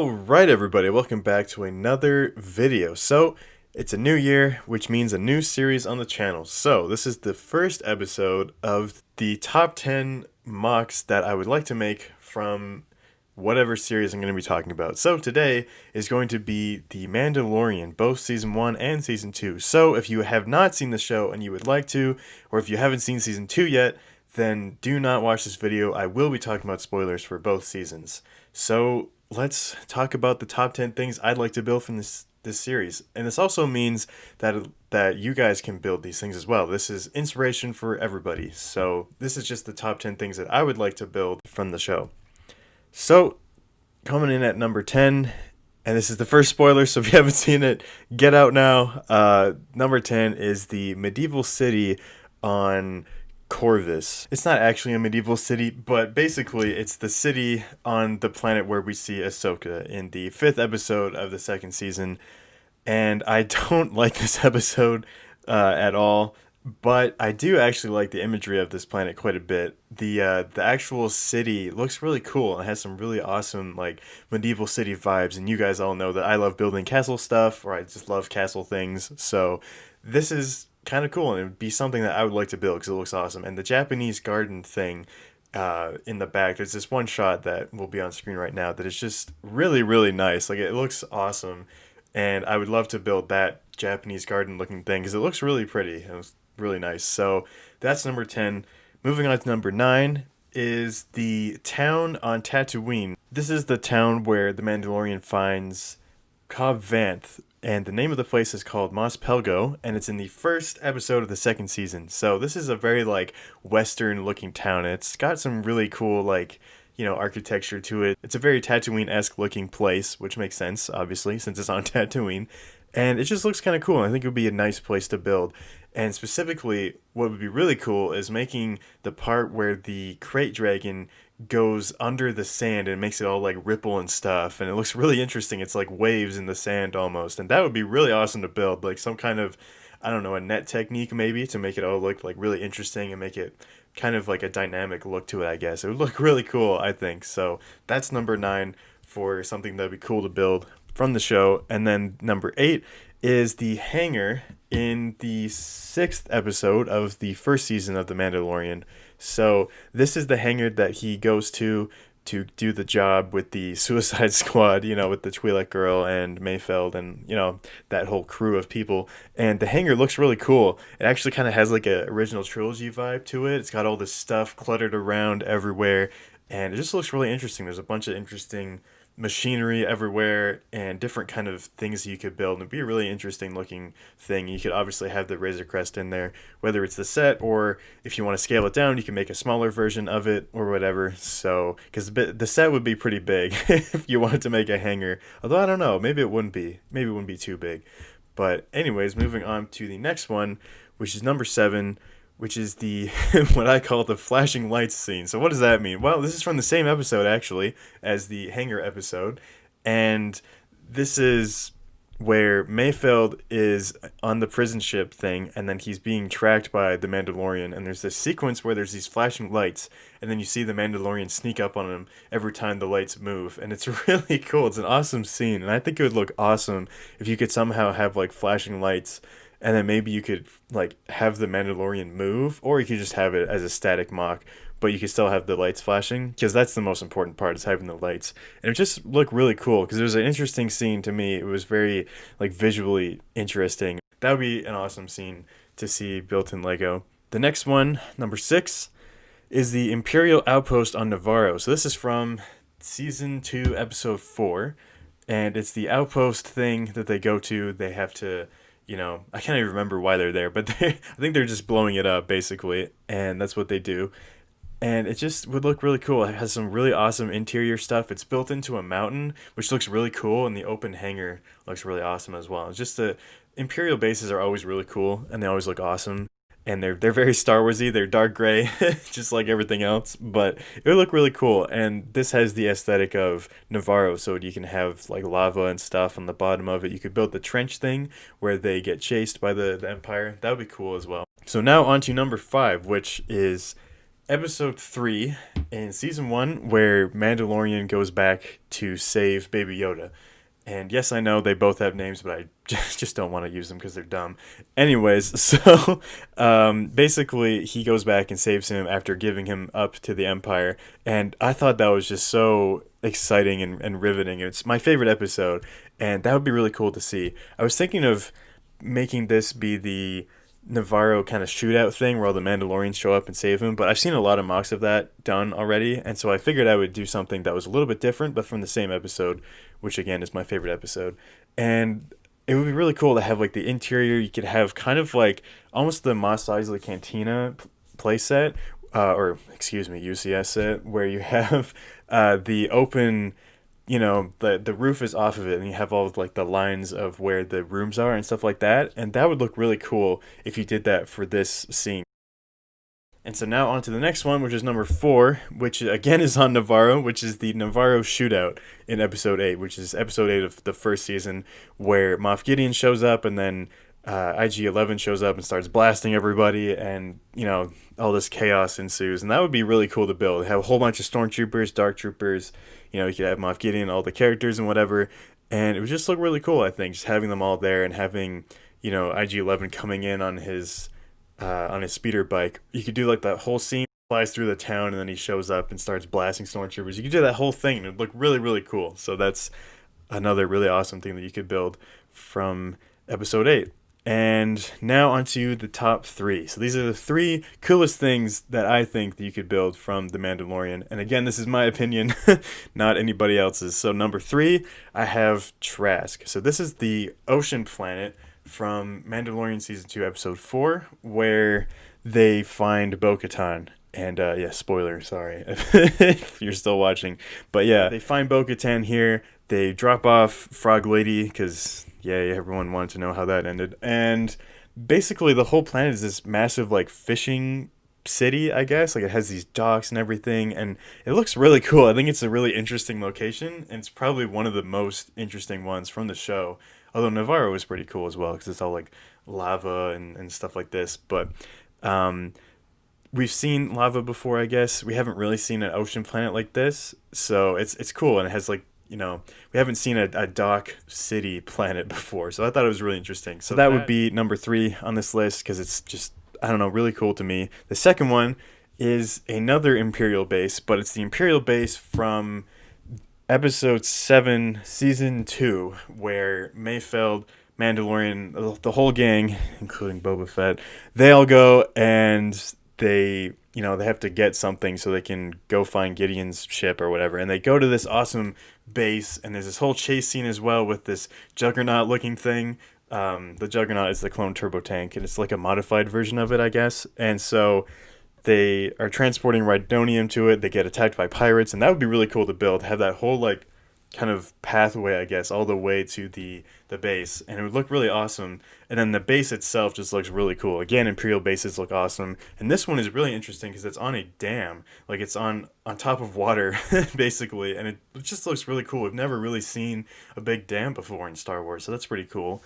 Alright everybody, welcome back to another video. So, it's a new year, which means a new series on the channel. So, this is the first episode of the top 10 mocks that I would like to make from whatever series I'm going to be talking about. So, today is going to be The Mandalorian, both Season 1 and Season 2. So, if you have not seen the show and you would like to, or if you haven't seen Season 2 yet, then do not watch this video. I will be talking about spoilers for both seasons. So, let's talk about the top 10 things I'd like to build from this series. And this also means that you guys can build these things as well. This is inspiration for everybody. So this is just the top 10 things that I would like to build from the show. So coming in at number 10, and this is the first spoiler, so if you haven't seen it, get out now. Number 10 is the medieval city on Corvus. It's not actually a medieval city, but basically it's the city on the planet where we see Ahsoka in the 5th episode of the 2nd season. And I don't like this episode at all, but I do actually like the imagery of this planet quite a bit. The actual city looks really cool and has some really awesome like medieval city vibes, and you guys all know that I love building castle stuff, or I just love castle things, so this is kind of cool, and it would be something that I would like to build because it looks awesome. And the Japanese garden thing in the back, there's this one shot that will be on screen right now that is just really, really nice. Like, it looks awesome, and I would love to build that Japanese garden looking thing because it looks really pretty and it's really nice. So that's number 10. Moving on to number 9 is the town on Tatooine. This is the town where the Mandalorian finds Cobb Vanth, and the name of the place is called Mos Pelgo, and it's in the 1st episode of the 2nd season. So this is a very like western looking town. It's got some really cool like, you know, architecture to it. It's a very Tatooine-esque looking place, which makes sense obviously since it's on Tatooine, and it just looks kind of cool. I think it would be a nice place to build. And specifically, what would be really cool is making the part where the crate dragon goes under the sand and makes it all like ripple and stuff, and it looks really interesting. It's like waves in the sand almost, and that would be really awesome to build, like some kind of, I don't know, a net technique maybe to make it all look like really interesting and make it kind of like a dynamic look to it. I guess it would look really cool, I think. So that's number 9 for something that'd be cool to build from the show. And then number 8 is the hangar in the 6th episode of the 1st season of The Mandalorian. So this is the hangar that he goes to do the job with the Suicide Squad, you know, with the Twi'lek girl and Mayfeld and, you know, that whole crew of people. And the hangar looks really cool. It actually kind of has like a original trilogy vibe to it. It's got all this stuff cluttered around everywhere, and it just looks really interesting. There's a bunch of interesting machinery everywhere and different kind of things you could build, and it'd be a really interesting looking thing. You could obviously have the Razor Crest in there, whether it's the set or if you want to scale it down, you can make a smaller version of it or whatever. So, because the set would be pretty big if you wanted to make a hangar. Although I don't know, maybe it wouldn't be. Maybe it wouldn't be too big. But anyways, moving on to the next one, which is number 7, which is the what I call the flashing lights scene. So what does that mean? Well, this is from the same episode actually as the hangar episode, and this is where Mayfeld is on the prison ship thing, and then he's being tracked by the Mandalorian, and there's this sequence where there's these flashing lights, and then you see the Mandalorian sneak up on him every time the lights move, and it's really cool. It's an awesome scene, and I think it would look awesome if you could somehow have like flashing lights, and then maybe you could like have the Mandalorian move, or you could just have it as a static mock, but you could still have the lights flashing, because that's the most important part, is having the lights. And it just looked really cool because it was an interesting scene to me. It was very like visually interesting. That would be an awesome scene to see built in Lego. The next one, number 6, is the Imperial Outpost on Navarro. So this is from season 2 episode 4, and it's the outpost thing that they go to. They have to, you know, I can't even remember why they're there, but I think they're just blowing it up basically, and that's what they do. And it just would look really cool. It has some really awesome interior stuff. It's built into a mountain, which looks really cool, and the open hangar looks really awesome as well. It's just the Imperial bases are always really cool, and they always look awesome. And they're very Star Warsy. They're dark gray, just like everything else. But it would look really cool. And this has the aesthetic of Navarro, so you can have like lava and stuff on the bottom of it. You could build the trench thing where they get chased by the Empire. That would be cool as well. So now on to number 5, which is episode 3 in season 1 where Mandalorian goes back to save Baby Yoda. And yes, I know they both have names, but I just don't want to use them because they're dumb. Anyways, so basically, he goes back and saves him after giving him up to the Empire. And I thought that was just so exciting and riveting. It's my favorite episode, and that would be really cool to see. I was thinking of making this be the Navarro kind of shootout thing where all the Mandalorians show up and save him, but I've seen a lot of mocks of that done already, and so I figured I would do something that was a little bit different, but from the same episode, which again is my favorite episode. And it would be really cool to have like the interior. You could have kind of like almost the Mos Eisley Cantina playset, or excuse me, UCS set, where you have the open, the roof is off of it and you have all of like the lines of where the rooms are and stuff like that, and that would look really cool if you did that for this scene. And so now on to the next one, which is number 4, which again is on Navarro, which is the Navarro shootout in episode 8, which is episode 8 of the first season, where Moff Gideon shows up and then IG-11 shows up and starts blasting everybody, and all this chaos ensues. And that would be really cool to build. Have a whole bunch of stormtroopers, dark troopers. You could have Moff Gideon, all the characters and whatever, and it would just look really cool. I think just having them all there and having IG-11 coming in on his speeder bike. You could do like that whole scene, flies through the town, and then he shows up and starts blasting stormtroopers. You could do that whole thing, and it'd look really, really cool. So that's another really awesome thing that you could build from episode 8. And now onto the top 3. So these are the 3 coolest things that I think that you could build from The Mandalorian. And again, this is my opinion, not anybody else's. So number 3, I have Trask. So this is the ocean planet from Mandalorian Season 2, Episode 4, where they find Bo-Katan. And yeah, spoiler, sorry if you're still watching. But yeah, they find Bo-Katan here. They drop off Frog Lady because, yeah, everyone wanted to know how that ended. And basically, the whole planet is this massive, like, fishing city, I guess. Like, it has these docks and everything. And it looks really cool. I think it's a really interesting location. And it's probably one of the most interesting ones from the show. Although Navarro is pretty cool as well because it's all, like, lava and stuff like this. But we've seen lava before, I guess. We haven't really seen an ocean planet like this. So it's cool. And it has, like, we haven't seen a dock city planet before, so I thought it was really interesting. So that would be number 3 on this list because it's just, I don't know, really cool to me. The second one is another Imperial base, but it's the Imperial base from episode 7, season 2, where Mayfeld, Mandalorian, the whole gang, including Boba Fett, they all go and they have to get something so they can go find Gideon's ship or whatever. And they go to this awesome base, and there's this whole chase scene as well with this Juggernaut looking thing. The Juggernaut is the clone turbo tank, and it's like a modified version of it, I guess. And so they are transporting Rhydonium to it. They get attacked by pirates, and that would be really cool to build. Have that whole like kind of pathway, I guess, all the way to the base, and it would look really awesome. And then the base itself just looks really cool. Again, Imperial bases look awesome, and this one is really interesting because it's on a dam, like it's on top of water, basically, and it just looks really cool. We've never really seen a big dam before in Star Wars, so that's pretty cool.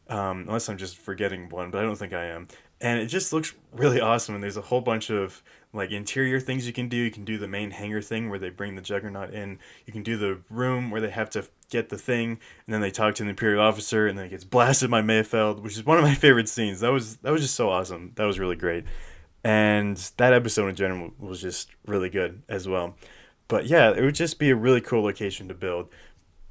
Unless I'm just forgetting one, but I don't think I am. And it just looks really awesome. And there's a whole bunch of like interior things you can do. You can do the main hangar thing where they bring the Juggernaut in. You can do the room where they have to get the thing, and then they talk to the Imperial officer, and then it gets blasted by Mayfeld, which is one of my favorite scenes. That was just so awesome. That was really great. And that episode in general was just really good as well. But yeah, it would just be a really cool location to build.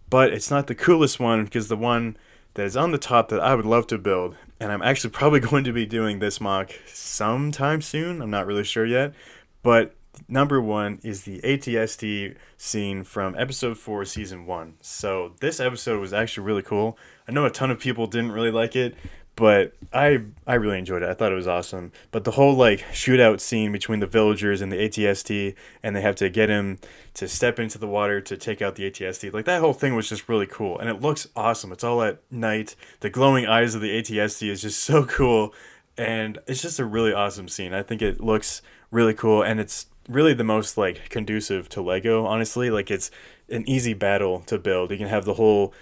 But it's not the coolest one because the one that is on the top that I would love to build, and I'm actually probably going to be doing this mock sometime soon. I'm not really sure yet. But number 1 is the ATST scene from episode 4, season 1. So this episode was actually really cool. I know a ton of people didn't really like it, but I really enjoyed it. I thought it was awesome. But the whole like shootout scene between the villagers and the ATST, and they have to get him to step into the water to take out the ATST, like that whole thing was just really cool, and it looks awesome. It's all at night. The glowing eyes of the ATST is just so cool, and it's just a really awesome scene. I think it looks really cool, and it's really the most like conducive to Lego, honestly. Like it's an easy battle to build. You can have the whole,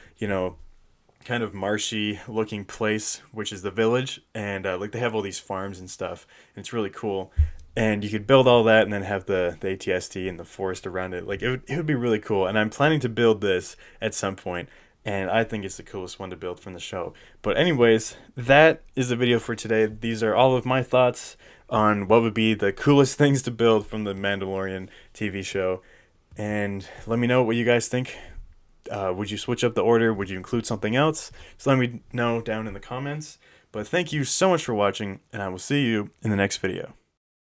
kind of marshy looking place, which is the village, and like they have all these farms and stuff, and it's really cool. and you could build all that and then have the ATST and the forest around it. Like it would be really cool. And I'm planning to build this at some point, and I think it's the coolest one to build from the show. But anyways, that is the video for today. These are all of my thoughts on what would be the coolest things to build from the Mandalorian TV show. And let me know what you guys think. Would you switch up the order? Would you include something else? So let me know down in the comments. But thank you so much for watching, and I will see you in the next video.